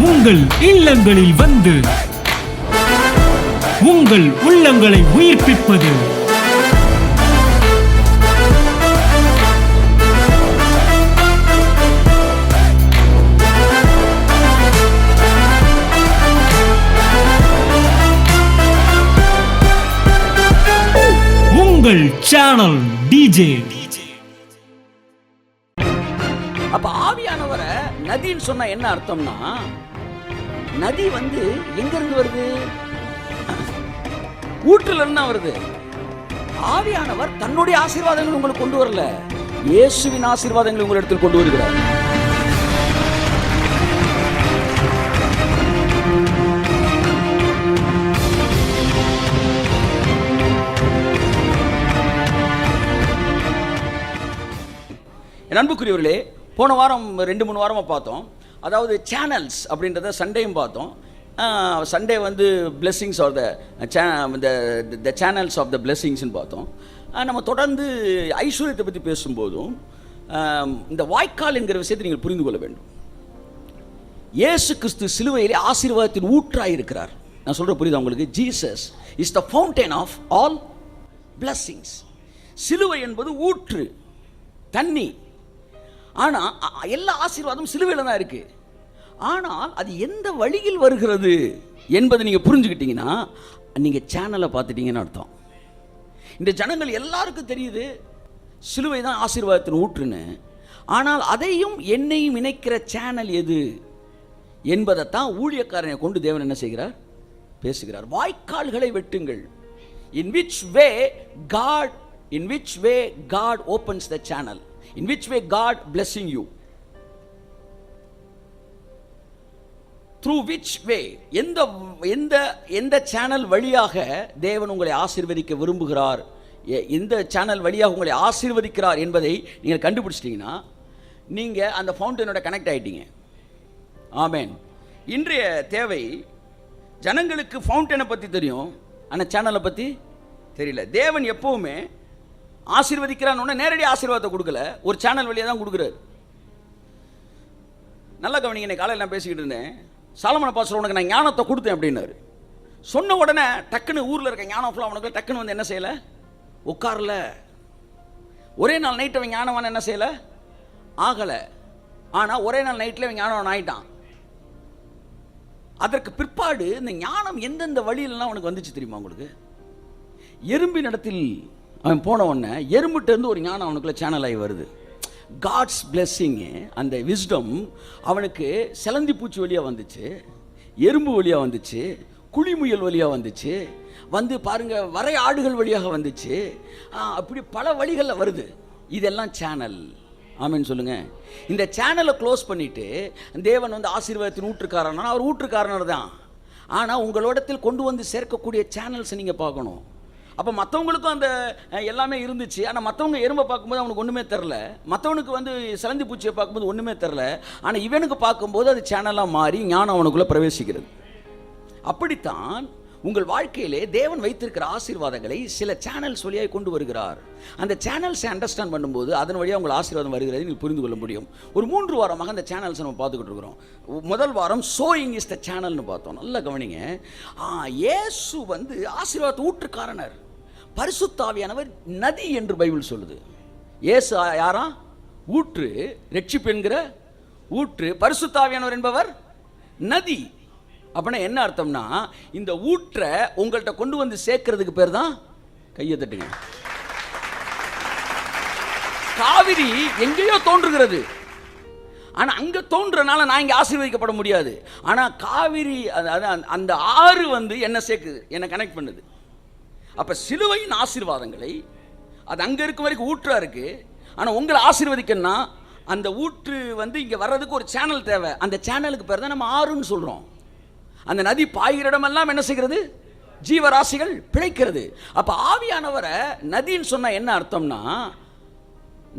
உங்கள் இல்லங்களில் வந்து உங்கள் உள்ளங்களை உயிர்ப்பிப்பது உங்கள் சேனல் டிஜே. அப்ப ஆவியானவரை நதின்னு சொன்னா என்ன அர்த்தம்னா, நதி வந்து எங்க இருந்து வருது? ஊற்றுல இருந்து வருது. ஆவியானவர் தன்னுடைய ஆசீர்வாதங்களை உங்களுக்கு கொண்டு வரல, இயேசுவின் ஆசீர்வாதங்களை உங்களிடத்தில் கொண்டு வருகிறார். என் அன்புக்குரியவர்களே, போன வாரம் 2-3 வாரமாக பார்த்தோம். அதாவது சேனல்ஸ் அப்படின்றத சண்டேயும் பார்த்தோம். சண்டே வந்து blessings are the channels of the பிளெஸ்ஸிங்ஸ்னு பார்த்தோம். நம்ம தொடர்ந்து ஐஸ்வர்யத்தை பற்றி பேசும்போதும் இந்த வாய்க்கால் என்கிற விஷயத்தை நீங்கள் புரிந்து கொள்ள வேண்டும். இயேசு கிறிஸ்து சிலுவையிலே ஆசீர்வாதத்தின் ஊற்றாக இருக்கிறார். நான் சொல்கிற புரியுதா உங்களுக்கு? Jesus is the fountain of all blessings. சிலுவை என்பது ஊற்று, தண்ணி. ஆனால் எல்லா ஆசீர்வாதமும் சிலுவையில் தான் இருக்குது. ஆனால் அது எந்த வழியில் வருகிறது என்பதை நீங்கள் புரிஞ்சுக்கிட்டீங்கன்னா நீங்கள் சேனலை பார்த்துட்டீங்கன்னு அர்த்தம். இந்த ஜனங்கள் எல்லாருக்கும் தெரியுது சிலுவை தான் ஆசீர்வாதத்தின் ஊற்றுன்னு. ஆனால் அதையும் என்னையும் இணைக்கிற சேனல் எது என்பதைத்தான் ஊழியக்காரனை கொண்டு தேவன் என்ன செய்கிறார்? பேசுகிறார். வாய்க்கால்களை வெட்டுங்கள். In which way God opens the channel, in which way God blessing you, through which way, எந்த சேனல் வழியாக தேவன் உங்களை ஆசீர்வதிக்க விரும்புகிறார், எந்த சேனல் வழியாக உங்களை ஆசீர்வதிக்கிறார் என்பதை நீங்கள் கண்டுபிடிச்சிட்டிங்கன்னா நீங்கள் அந்த ஃபவுண்டனோட கனெக்ட் ஆகிட்டீங்க. ஆமென். இன்றைய தேவை, ஜனங்களுக்கு ஃபவுண்டனை பற்றி தெரியும், ஆனால் சேனலை பற்றி தெரியல. தேவன் எப்பவுமே ஆசீர்வதிக்கிறான்னு நேரடி ஆசீர்வாதத்தை கொடுக்கல, ஒரு சேனல் வழியாக தான் கொடுக்குறாரு. நல்லா கவனிங்க. இன்னைக்கு காலையில் நான் பேசிக்கிட்டு இருந்தேன். சாலமோன் பாஸ்டர் உனக்கு நான் ஞானத்தை கொடுத்தேன் அப்படின்னாரு. சொன்ன உடனே டக்குன்னு ஊரில் இருக்க ஞானம் ஃபுல்லாக அவனுக்கு டக்குன்னு வந்து என்ன செய்யலை? உட்காரல. ஒரே நாள் நைட்டு அவன் ஞானவான என்ன செய்யலை? ஆகலை. ஆனால் ஒரே நாள் நைட்டில் அவன் ஞானவான் ஆயிட்டான். அதற்கு பிற்பாடு இந்த ஞானம் எந்தெந்த வழியிலலாம் அவனுக்கு வந்துச்சு தெரியுமா உங்களுக்கு? எறும்பின் இடத்தில் அவன் போன உடனே எறும்பிட்டேருந்து ஒரு ஞானம் அவனுக்குள்ள சேனல் ஆகி வருது. காட்ஸ் பிளெஸ்ஸிங்கு, அந்த விஸ்டம் அவனுக்கு சிலந்தி பூச்சி வழியாக வந்துச்சு, எறும்பு வழியாக வந்துச்சு, குழிமுயல் வழியாக வந்துச்சு, வந்து பாருங்க வரை ஆடுகள் வழியாக வந்துச்சு. அப்படி பல வழிகளில் வருது. இதெல்லாம் சேனல். ஆமென் சொல்லுங்க. இந்த சேனலை க்ளோஸ் பண்ணிட்டு தேவன் வந்து ஆசீர்வாதத்தின் ஊற்றுக்காரனா, அவர் ஊற்றுக்காரனர் தான். ஆனால் உங்களோடத்தில் கொண்டு வந்து சேர்க்கக்கூடிய சேனல்ஸை நீங்கள் பார்க்கணும். அப்போ மற்றவங்களுக்கும் அந்த எல்லாமே இருந்துச்சு. ஆனால் மற்றவங்க எறும்பை பார்க்கும்போது அவனுக்கு ஒன்றுமே தெரில, மற்றவனுக்கு வந்து சிலந்தி பூச்சியை பார்க்கும்போது ஒன்றுமே தெரில. ஆனால் இவனுக்கு பார்க்கும்போது அது சேனலாக மாறி ஞானம் அவனுக்குள்ளே பிரவேசிக்கிறது. அப்படித்தான் உங்கள் வாழ்க்கையிலே தேவன் வைத்திருக்கிற ஆசீர்வாதங்களை சில சேனல்ஸ் வழியாக கொண்டு வருகிறார். அந்த சேனல்ஸை அண்டர்ஸ்டாண்ட் பண்ணும்போது அதன் வழியாக உங்கள் ஆசீர்வாதம் வருகிறது நீங்கள் புரிந்து கொள்ள முடியும். ஒரு 3 வாரமாக அந்த சேனல்ஸை நம்ம பார்த்துக்கிட்டு இருக்கிறோம். முதல் வாரம் சோயிங் இஸ் த சேனல்னு பார்த்தோம். நல்லா கவனிங்க. இயேசு வந்து ஆசீர்வாதத்தை ஊற்றுக்காரனர், பரிசுத்த ஆவியானவர் நதி என்று பைபிள் சொல்லுது. இயேசு யாரா? ஊற்று, ரட்சிப்பு என்கிற ஊற்று. பரிசுத்த ஆவியானவர் என்பவர் நதி. அப்படின்னா என்ன அர்த்தம்னா, இந்த ஊற்றை உங்கள்கிட்ட கொண்டு வந்து சேர்க்கிறதுக்கு பேர் தான், கையை தட்டுங்க, காவிரி எங்கேயோ தோன்றுகிறது. ஆனால் அங்கே தோன்றனால நான் இங்கே ஆசீர்வதிக்கப்பட முடியாது. ஆனால் காவிரி அந்த ஆறு வந்து என்ன சேர்க்குது, என்னை கனெக்ட் பண்ணுது. அப்போ சிலுவையின் ஆசீர்வாதங்களை அது அங்கே இருக்க வரைக்கும் ஊற்றா இருக்கு. ஆனால் உங்களை ஆசீர்வதிக்கணும்னா அந்த ஊற்று வந்து இங்கே வர்றதுக்கு ஒரு சேனல் தேவை. அந்த சேனலுக்கு பேர் தான் நம்ம ஆறுன்னு சொல்கிறோம். அந்த நதி பாய்கிற இடமெல்லாம் என்ன செய்கிறது? ஜீவராசிகள் பிழைக்கிறது. அப்போ ஆவியானவரை நதின்னு சொன்னால் என்ன அர்த்தம்னா,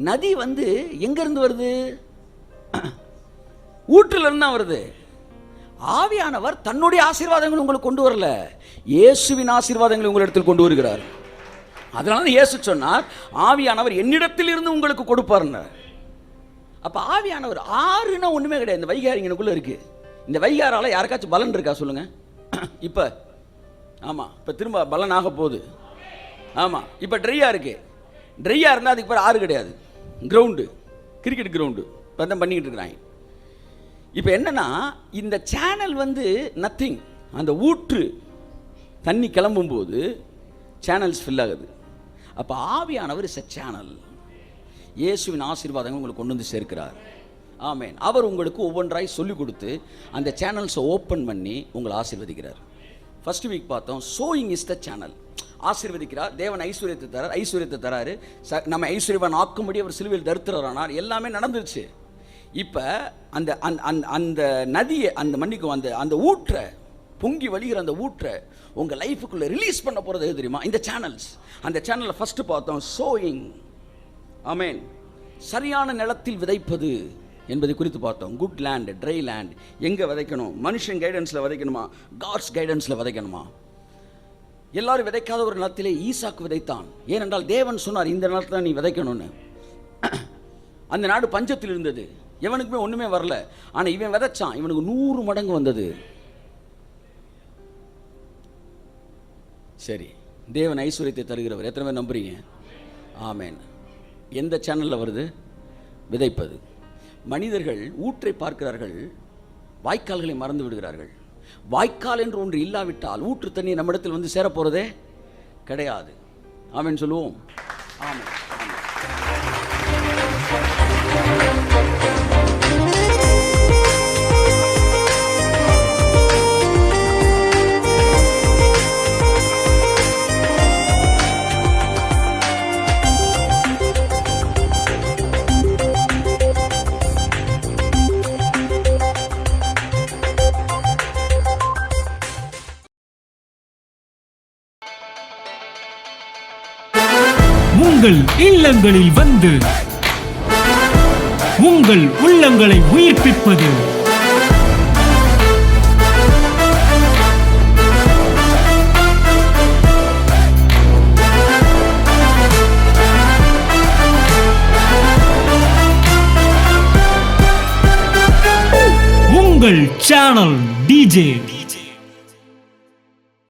நதி வந்து எங்கேருந்து வருது? ஊற்றிலிருந்து தான் வருது. ஆவியானவர் தன்னுடைய ஆசீர்வாதங்களை உங்களுக்கு கொண்டு வரல, இயேசுவின் ஆசீர்வாதங்களை உங்களிடத்தில் கொண்டு வருகிறார். அதனால இயேசு சொன்னார், ஆவியானவர் என்னிடத்தில் இருந்து உங்களுக்கு கொடுப்பாருன்னு. அப்போ ஆவியானவர் ஆறுனா ஒன்றுமே கிடையாது. இந்த வைகாரிங்கனுக்குள்ளே இருக்கு. இந்த வைகாரால யாருக்காச்சும் பலன் இருக்கா சொல்லுங்க? இப்போ ஆமாம், இப்போ திரும்ப பலன் ஆக போகுது. ஆமாம், இப்போ ட்ரையாக இருக்கு. ட்ரையாக இருந்தால் அதுக்கு பேர் ஆறு கிடையாது, கிரவுண்டு, கிரிக்கெட் கிரவுண்டு. இப்போ தான் பண்ணிக்கிட்டு இருக்கிறாங்க. இப்போ என்னன்னா, இந்த சேனல் வந்து நத்திங். அந்த ஊற்று தண்ணி கிளம்பும்போது சேனல்ஸ் ஃபில் ஆகுது. அப்போ ஆவியானவர் இஸ் எ சேனல். இயேசுவின் ஆசீர்வாதங்கள் உங்களுக்கு கொண்டு வந்து சேர்க்கிறார். ஆமென். அவர் உங்களுக்கு ஒவ்வொன்றாய் சொல்லிக் கொடுத்து அந்த சேனல்ஸை ஓப்பன் பண்ணி உங்களை ஆசீர்வதிக்கிறார். ஃபர்ஸ்ட் வீக் பார்த்தோம், சோயிங் இஸ் த சேனல். ஆசீர்வதிக்கிறார். தேவன் ஐஸ்வர்யத்தை தரார், ஐஸ்வர்யத்தை தராரு. நம்ம ஐஸ்வர்யவான் ஆக்கும்படி அவர் சிலுவையில் தரித்திரரானார். எல்லாமே நடந்துருச்சு. இப்போ அந்த அந்த நதியை, அந்த மன்னிக்கும், அந்த ஊற்றை, பொங்கி வழிகிற அந்த ஊற்றை உங்கள் லைஃபுக்குள்ளே ரிலீஸ் பண்ண போகிறது எது தெரியுமா? இந்த சேனல்ஸ். அந்த சேனலில் ஃபஸ்ட்டு பார்த்தோம் சோயிங். ஆமென். சரியான நிலத்தில் விதைப்பது என்பதை குறித்து பார்த்தோம். Good land, try land. எங்கே விதைக்கணும்? மனுஷன் கைடன்ஸில் விதைக்கணுமா, காட்ஸ் கைடன்ஸில் விதைக்கணுமா? எல்லாரும் விதைக்காத ஒரு நிலத்திலே ஈசாக்கு விதைத்தான். ஏனென்றால் தேவன் சொன்னார், இந்த நிலத்தில் நீ விதைக்கணும்னு. அந்த நாடு பஞ்சத்தில் இருந்தது, எவனுக்குமே ஒன்றுமே வரல. ஆனால் இவன் விதைச்சான், இவனுக்கு 100 மடங்கு வந்தது. சரி, தேவன் ஐஸ்வர்யத்தை தருகிறவர். எத்தனை பேர் நம்புறீங்க? ஆமென். எந்த சேனலில் வருது? விதைப்பது. மனிதர்கள் ஊற்றை பார்க்கிறார்கள், வாய்க்கால்களை மறந்து விடுகிறார்கள். வாய்க்கால் என்று ஒன்று இல்லாவிட்டால் ஊற்று தண்ணி நம்மிடத்தில் வந்து சேரப்போகிறதே கிடையாது. ஆமென் சொல்லுவோம். ஆமென். உங்கள் இல்லங்களில் வந்து உங்கள் உள்ளங்களை உயிர்ப்பிப்பது உங்கள் சேனல் டிஜே.